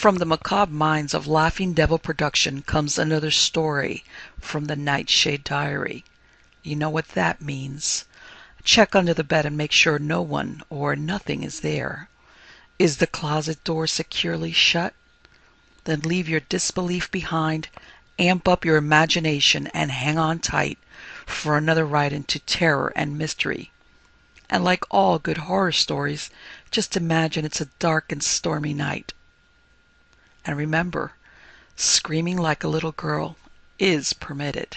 From the macabre minds of Laughing Devil Production comes another story from the Nightshade Diary. You know what that means. Check under the bed and make sure no one or nothing is there. Is the closet door securely shut? Then leave your disbelief behind, amp up your imagination, and hang on tight for another ride into terror and mystery. And like all good horror stories, just imagine it's a dark and stormy night. And remember, screaming like a little girl is permitted.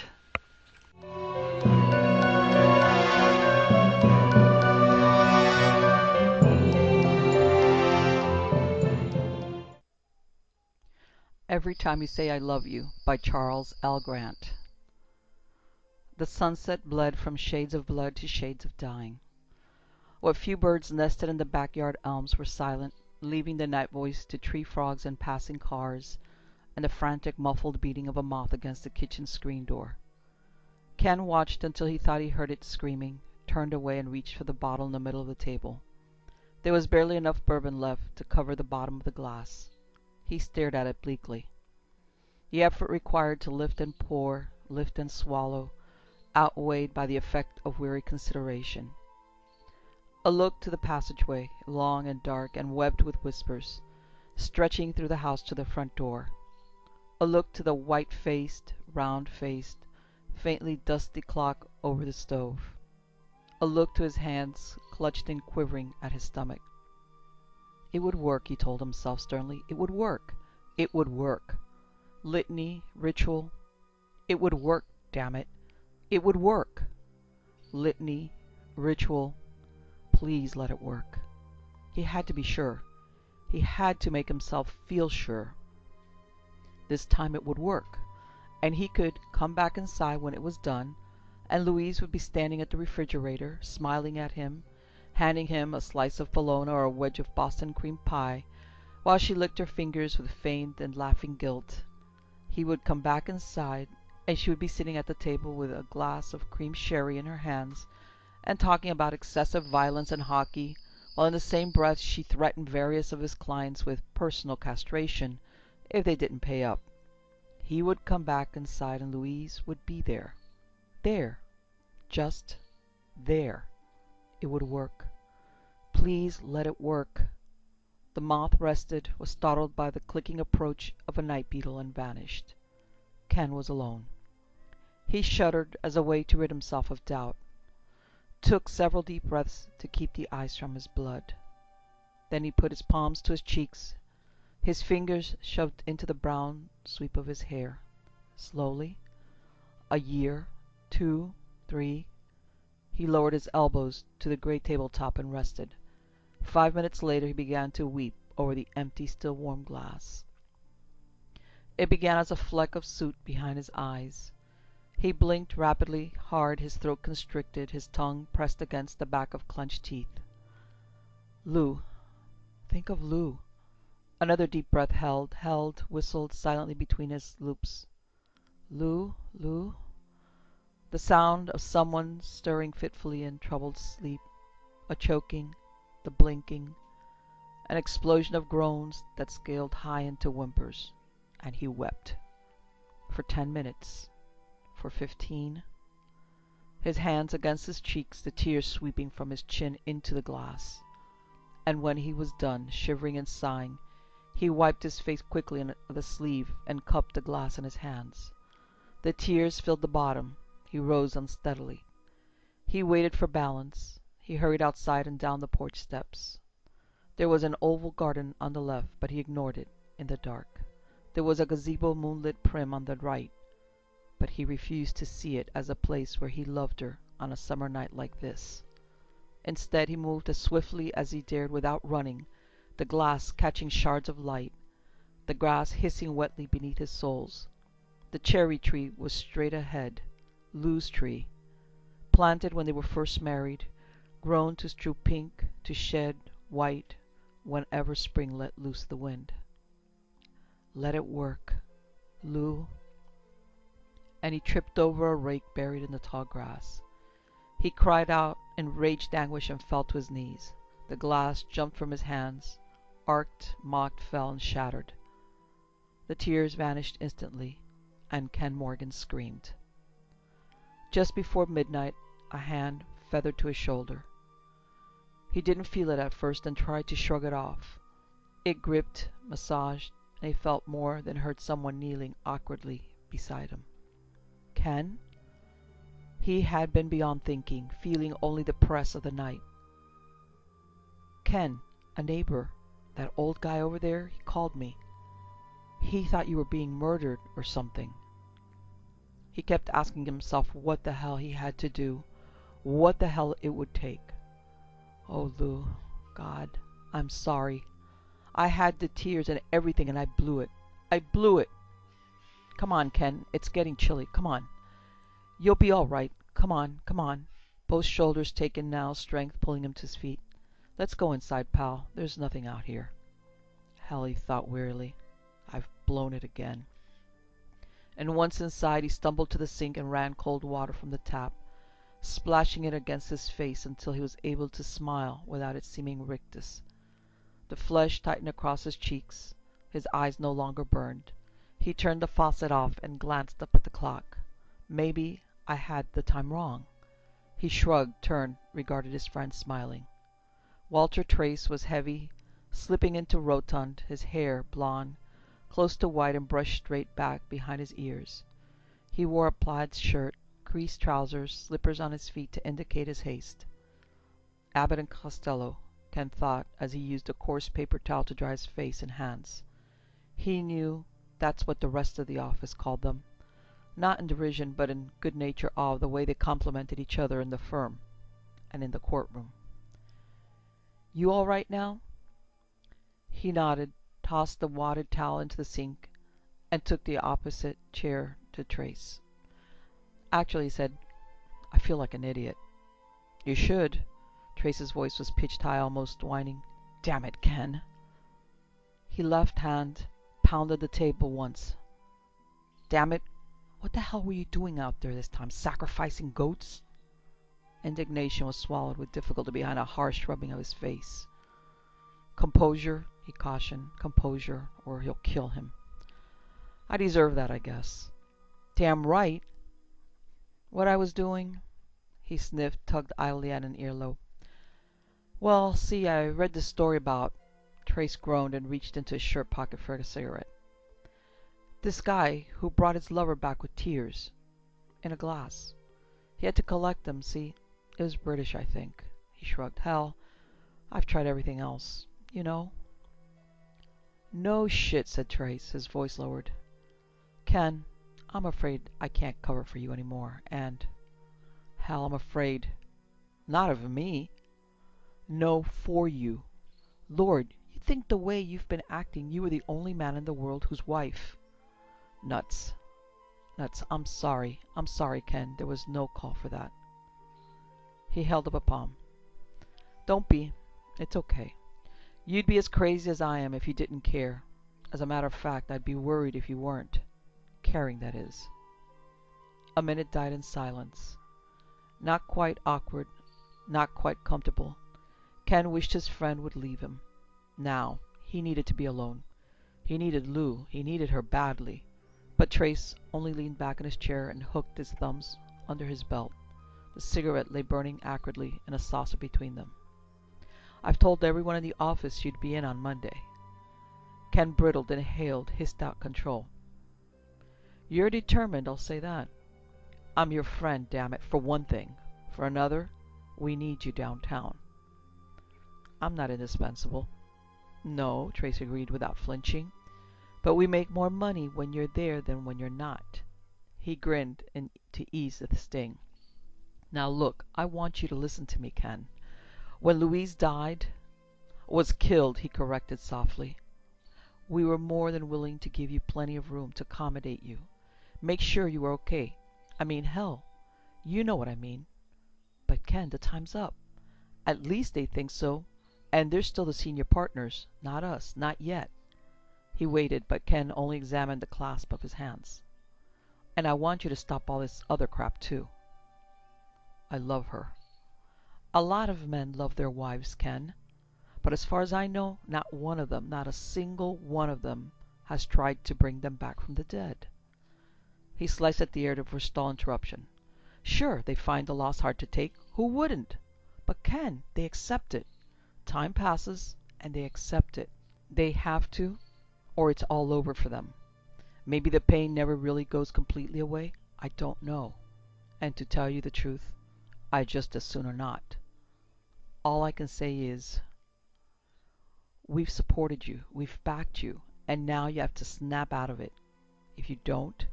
Every Time You Say I Love You by Charles L. Grant. The sunset bled from shades of blood to shades of dying. What few birds nested in the backyard elms were silent, leaving the night voice to tree frogs and passing cars, and the frantic muffled beating of a moth against the kitchen screen door. Ken watched until he thought he heard it screaming, turned away and reached for the bottle in the middle of the table. There was barely enough bourbon left to cover the bottom of the glass. He stared at it bleakly. The effort required to lift and pour, lift and swallow, outweighed by the effect of weary consideration. A look to the passageway, long and dark and webbed with whispers, stretching through the house to the front door. A look to the white-faced, round-faced, faintly dusty clock over the stove. A look to his hands, clutched and quivering at his stomach. It would work, he told himself sternly. It would work. It would work. Litany, ritual. It would work, damn it. It would work. Litany, ritual. Please let it work. He had to be sure. He had to make himself feel sure. This time it would work, and he could come back inside when it was done, and Louise would be standing at the refrigerator, smiling at him, handing him a slice of bologna or a wedge of Boston cream pie, while she licked her fingers with feigned and laughing guilt. He would come back inside, and she would be sitting at the table with a glass of cream sherry in her hands, and talking about excessive violence and hockey, while in the same breath she threatened various of his clients with personal castration if they didn't pay up. He would come back inside, and Louise would be there. There. Just there. It would work. Please let it work. The moth rested, was startled by the clicking approach of a night beetle, and vanished. Ken was alone. He shuddered as a way to rid himself of doubt. Took several deep breaths to keep the ice from his blood. Then he put his palms to his cheeks, his fingers shoved into the brown sweep of his hair. Slowly, a year, 2, 3, he lowered his elbows to the gray tabletop and rested. 5 minutes later he began to weep over the empty, still warm glass. It began as a fleck of soot behind his eyes. He blinked rapidly, hard, his throat constricted, his tongue pressed against the back of clenched teeth. Lou. Think of Lou. Another deep breath held, whistled silently between his loops. Lou, Lou. The sound of someone stirring fitfully in troubled sleep, a choking, the blinking, an explosion of groans that scaled high into whimpers, and he wept. For 10 minutes. For 15. His hands against his cheeks, the tears sweeping from his chin into the glass. And when he was done, shivering and sighing, he wiped his face quickly with a sleeve and cupped the glass in his hands. The tears filled the bottom. He rose unsteadily. He waited for balance. He hurried outside and down the porch steps. There was an oval garden on the left, but he ignored it in the dark. There was a gazebo moonlit prim on the right, but he refused to see it as a place where he loved her on a summer night like this. Instead, he moved as swiftly as he dared without running, the glass catching shards of light, the grass hissing wetly beneath his soles. The cherry tree was straight ahead, Lou's tree, planted when they were first married, grown to strew pink, to shed white whenever spring let loose the wind. Let it work, Lou. And he tripped over a rake buried in the tall grass. He cried out in raged anguish and fell to his knees. The glass jumped from his hands, arced, mocked, fell, and shattered. The tears vanished instantly, and Ken Morgan screamed. Just before midnight, a hand feathered to his shoulder. He didn't feel it at first and tried to shrug it off. It gripped, massaged, and he felt more than heard someone kneeling awkwardly beside him. Ken? He had been beyond thinking, feeling only the press of the night. Ken, a neighbor, that old guy over there, he called me. He thought you were being murdered or something. He kept asking himself what the hell he had to do, what the hell it would take. Oh, Lou, God, I'm sorry. I had the tears and everything and I blew it. I blew it. Come on, Ken, it's getting chilly. Come on. You'll be all right. Come on, come on. Both shoulders taken now, strength pulling him to his feet. Let's go inside, pal. There's nothing out here. Hell, he thought wearily. I've blown it again. And once inside, he stumbled to the sink and ran cold water from the tap, splashing it against his face until he was able to smile without it seeming rictus. The flesh tightened across his cheeks. His eyes no longer burned. He turned the faucet off and glanced up at the clock. Maybe I had the time wrong. He shrugged, turned, regarded his friend, smiling. Walter Trace was heavy, slipping into rotund, his hair blonde, close to white and brushed straight back behind his ears. He wore a plaid shirt, creased trousers, slippers on his feet to indicate his haste. Abbott and Costello, Ken thought as he used a coarse paper towel to dry his face and hands. He knew that's what the rest of the office called them, not in derision but in good-natured awe of the way they complimented each other in the firm and in the courtroom. You all right now? He nodded, tossed the wadded towel into the sink, and took the opposite chair to Trace. Actually, he said, I feel like an idiot. You should. Trace's voice was pitched high, almost whining. Damn it, Ken. He left hand pounded the table once. Damn it, what the hell were you doing out there this time? Sacrificing goats? Indignation was swallowed with difficulty behind a harsh rubbing of his face. Composure, he cautioned. Composure, or he'll kill him. I deserve that, I guess. Damn right. What I was doing? He sniffed, tugged idly at an earlobe. Well, see, I read this story about... Trace groaned and reached into his shirt pocket for a cigarette. This guy who brought his lover back with tears. In a glass. He had to collect them, see? It was British, I think. He shrugged. Hell, I've tried everything else. You know? No shit, said Trace, his voice lowered. Ken, I'm afraid I can't cover for you anymore, and... Hell, I'm afraid... Not of me. No, for you. Lord, you think the way you've been acting you were the only man in the world whose wife... Nuts. Nuts. I'm sorry, Ken. There was no call for that. He held up a palm. Don't be. It's okay. You'd be as crazy as I am if you didn't care. As a matter of fact, I'd be worried if you weren't. Caring, that is. A minute died in silence. Not quite awkward, not quite comfortable. Ken wished his friend would leave him. Now, he needed to be alone. He needed Lou. He needed her badly. But Trace only leaned back in his chair and hooked his thumbs under his belt. The cigarette lay burning acridly in a saucer between them. I've told everyone in the office you'd be in on Monday. Ken brittled, inhaled, hissed out control. You're determined, I'll say that. I'm your friend, damn it, for one thing. For another, we need you downtown. I'm not indispensable. No, Trace agreed without flinching. But we make more money when you're there than when you're not. He grinned to ease the sting. Now look, I want you to listen to me, Ken. When Louise died, was killed, he corrected softly, we were more than willing to give you plenty of room to accommodate you. Make sure you were okay. I mean, hell, you know what I mean. But Ken, the time's up. At least they think so. And they're still the senior partners, not us, not yet. He waited, but Ken only examined the clasp of his hands. And I want you to stop all this other crap, too. I love her. A lot of men love their wives, Ken. But as far as I know, not one of them, not a single one of them, has tried to bring them back from the dead. He sliced at the air to forestall interruption. Sure, they find the loss hard to take. Who wouldn't? But Ken, they accept it. Time passes, and they accept it. They have to, or it's all over for them. Maybe the pain never really goes completely away. I don't know. And to tell you the truth, I just as sooner not. All I can say is, we've supported you, we've backed you, and now you have to snap out of it. If you don't,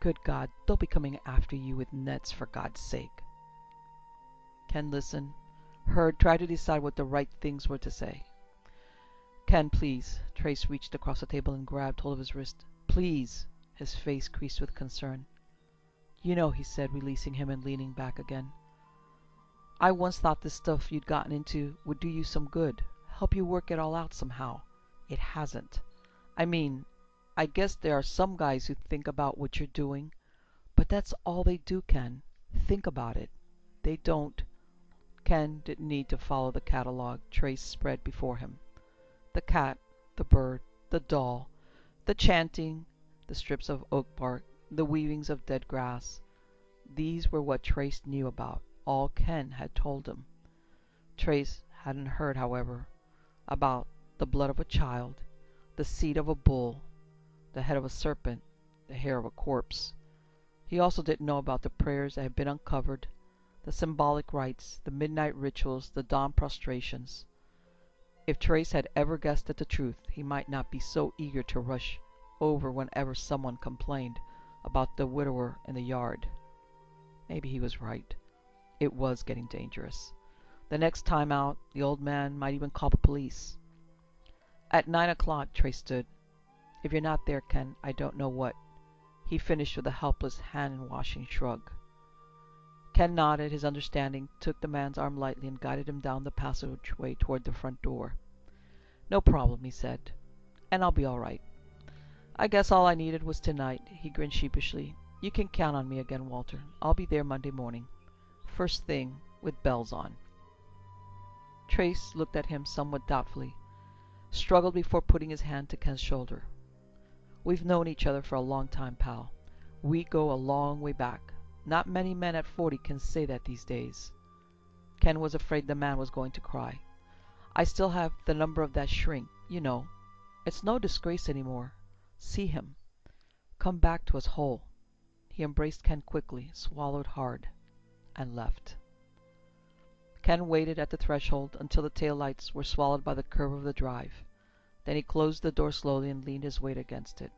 good God, they'll be coming after you with nets for God's sake. Ken listened, heard, tried to decide what the right things were to say. Ken, please. Trace reached across the table and grabbed hold of his wrist. Please. His face creased with concern. You know, he said, releasing him and leaning back again. I once thought this stuff you'd gotten into would do you some good, help you work it all out somehow. It hasn't. I mean, I guess there are some guys who think about what you're doing, but that's all they do, Ken. Think about it. They don't. Ken didn't need to follow the catalog Trace spread before him. The cat, the bird, the doll, the chanting, the strips of oak bark, the weavings of dead grass. These were what Trace knew about, all Ken had told him. Trace hadn't heard, however, about the blood of a child, the seed of a bull, the head of a serpent, the hair of a corpse. He also didn't know about the prayers that had been uncovered, the symbolic rites, the midnight rituals, the dawn prostrations. If Trace had ever guessed at the truth, he might not be so eager to rush over whenever someone complained about the widower in the yard. Maybe he was right. It was getting dangerous. The next time out, the old man might even call the police. At 9 o'clock, Trace stood. If you're not there, Ken, I don't know what. He finished with a helpless hand-washing shrug. Ken nodded his understanding, took the man's arm lightly, and guided him down the passageway toward the front door. No problem, he said. And I'll be all right. I guess all I needed was tonight. He grinned sheepishly. You can count on me again, Walter. I'll be there Monday morning. First thing, with bells on. Trace looked at him somewhat doubtfully, struggled before putting his hand to Ken's shoulder. We've known each other for a long time, pal. We go a long way back. Not many men at 40 can say that these days. Ken was afraid the man was going to cry. I still have the number of that shrink, you know. It's no disgrace anymore. See him. Come back to us whole. He embraced Ken quickly, swallowed hard, and left. Ken waited at the threshold until the taillights were swallowed by the curve of the drive. Then he closed the door slowly and leaned his weight against it.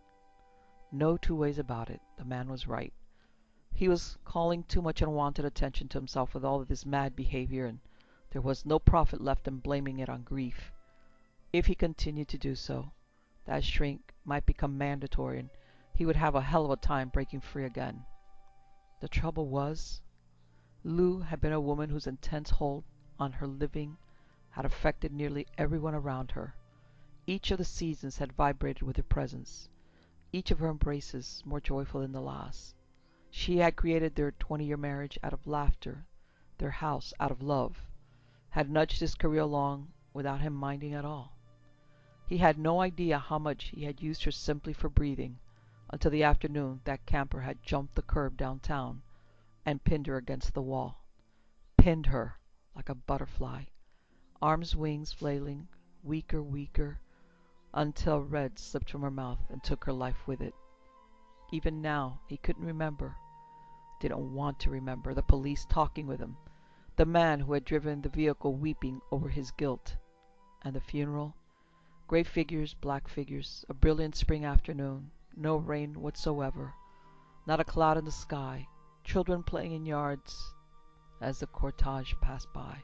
No two ways about it. The man was right. He was calling too much unwanted attention to himself with all of this mad behavior, and there was no profit left in blaming it on grief. If he continued to do so, that shrink might become mandatory, and he would have a hell of a time breaking free again. The trouble was, Lou had been a woman whose intense hold on her living had affected nearly everyone around her. Each of the seasons had vibrated with her presence, each of her embraces more joyful than the last. She had created their 20-year marriage out of laughter, their house out of love, had nudged his career along without him minding at all. He had no idea how much he had used her simply for breathing, until the afternoon that camper had jumped the curb downtown and pinned her against the wall. Pinned her like a butterfly, arms wings flailing, weaker, until red slipped from her mouth and took her life with it. Even now, he couldn't remember, didn't want to remember, the police talking with him, the man who had driven the vehicle weeping over his guilt, and the funeral. Gray figures, black figures, a brilliant spring afternoon, no rain whatsoever, not a cloud in the sky, children playing in yards as the cortege passed by,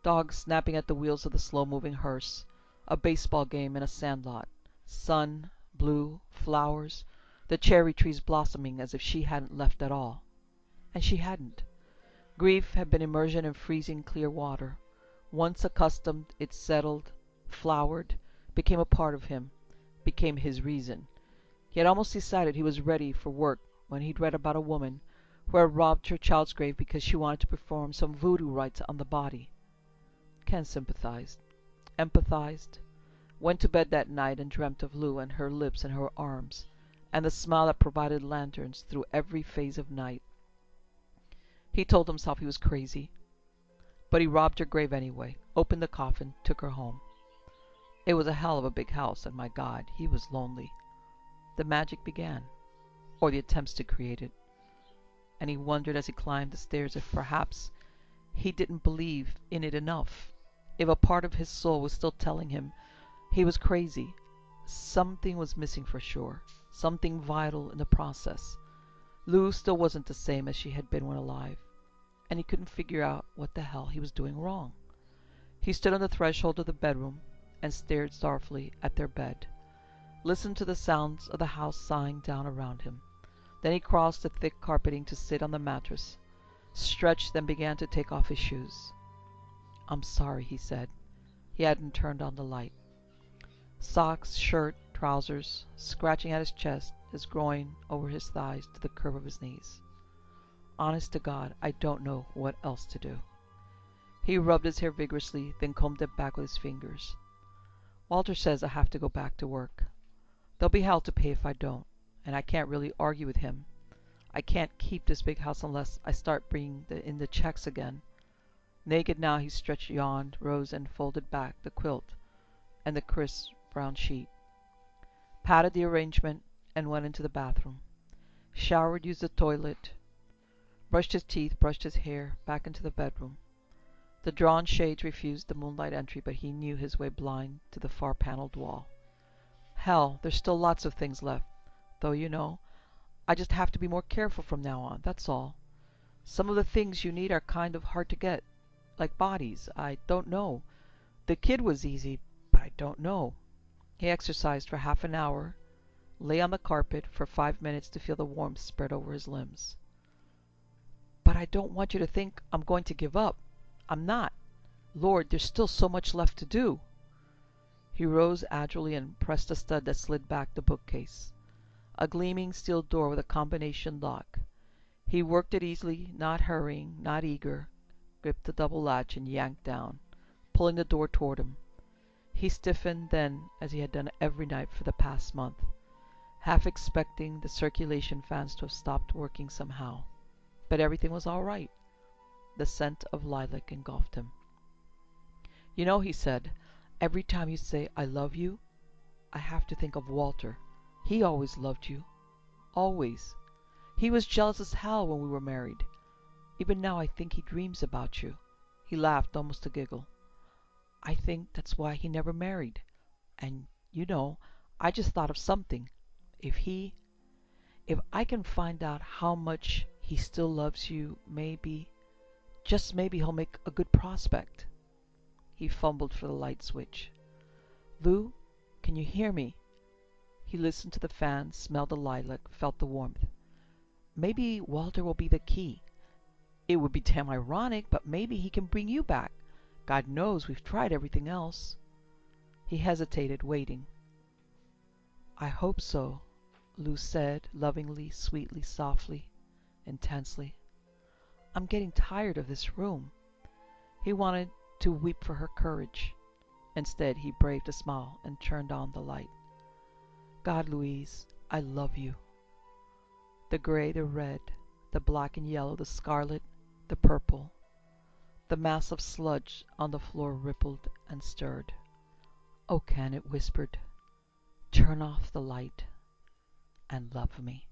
dogs snapping at the wheels of the slow-moving hearse, a baseball game in a sandlot, sun, blue, flowers, the cherry trees blossoming as if she hadn't left at all. And she hadn't. Grief had been immersion in freezing clear water. Once accustomed, it settled, flowered, became a part of him, became his reason. He had almost decided he was ready for work when he'd read about a woman who had robbed her child's grave because she wanted to perform some voodoo rites on the body. Ken sympathized, empathized. Went to bed that night and dreamt of Lou and her lips and her arms, and the smile that provided lanterns through every phase of night. He told himself he was crazy, but he robbed her grave anyway, opened the coffin, took her home. It was a hell of a big house, and my God, he was lonely. The magic began, or the attempts to create it, and he wondered as he climbed the stairs if perhaps he didn't believe in it enough, if a part of his soul was still telling him he was crazy. Something was missing for sure, something vital in the process. Lou still wasn't the same as she had been when alive, and he couldn't figure out what the hell he was doing wrong. He stood on the threshold of the bedroom and stared sorrowfully at their bed, listened to the sounds of the house sighing down around him. Then he crossed the thick carpeting to sit on the mattress, stretched, then began to take off his shoes. "I'm sorry," he said. He hadn't turned on the light. Socks, shirt, trousers, scratching at his chest, his groin, over his thighs to the curve of his knees. "Honest to God, I don't know what else to do." He rubbed his hair vigorously, then combed it back with his fingers. "Walter says I have to go back to work. There'll be hell to pay if I don't, and I can't really argue with him. I can't keep this big house unless I start bringing in the checks again." Naked now, he stretched, yawned, rose, and folded back the quilt and the crisp brown sheet, patted the arrangement, and went into the bathroom. Showered, used the toilet, brushed his teeth, brushed his hair, back into the bedroom. The drawn shades refused the moonlight entry, but he knew his way blind to the far paneled wall. "Hell, there's still lots of things left, though, you know. I just have to be more careful from now on, that's all. Some of the things you need are kind of hard to get, like bodies. I don't know. The kid was easy, but I don't know." He exercised for half an hour, lay on the carpet for 5 minutes to feel the warmth spread over his limbs. "But I don't want you to think I'm going to give up. I'm not. Lord, there's still so much left to do." He rose agilely and pressed a stud that slid back the bookcase. A gleaming steel door with a combination lock. He worked it easily, not hurrying, not eager, gripped the double latch and yanked down, pulling the door toward him. He stiffened then, as he had done every night for the past month, half expecting the circulation fans to have stopped working somehow. But everything was all right. The scent of lilac engulfed him. "You know," he said, "every time you say 'I love you,' I have to think of Walter. He always loved you. Always. He was jealous as hell when we were married. Even now I think he dreams about you." He laughed, almost a giggle. "I think that's why he never married. And, you know, I just thought of something. If I can find out how much he still loves you, maybe, just maybe he'll make a good prospect." He fumbled for the light switch. "Lou, can you hear me?" He listened to the fan, smelled the lilac, felt the warmth. "Maybe Walter will be the key. It would be damn ironic, but maybe he can bring you back. God knows we've tried everything else." He hesitated, waiting. "I hope so," Lou said, lovingly, sweetly, softly, intensely. "I'm getting tired of this room." He wanted to weep for her courage. Instead, he braved a smile and turned on the light. "God, Louise, I love you." The gray, the red, the black and yellow, the scarlet, the purple. The mass of sludge on the floor rippled and stirred. "Oh, Ken," it whispered, "turn off the light and love me."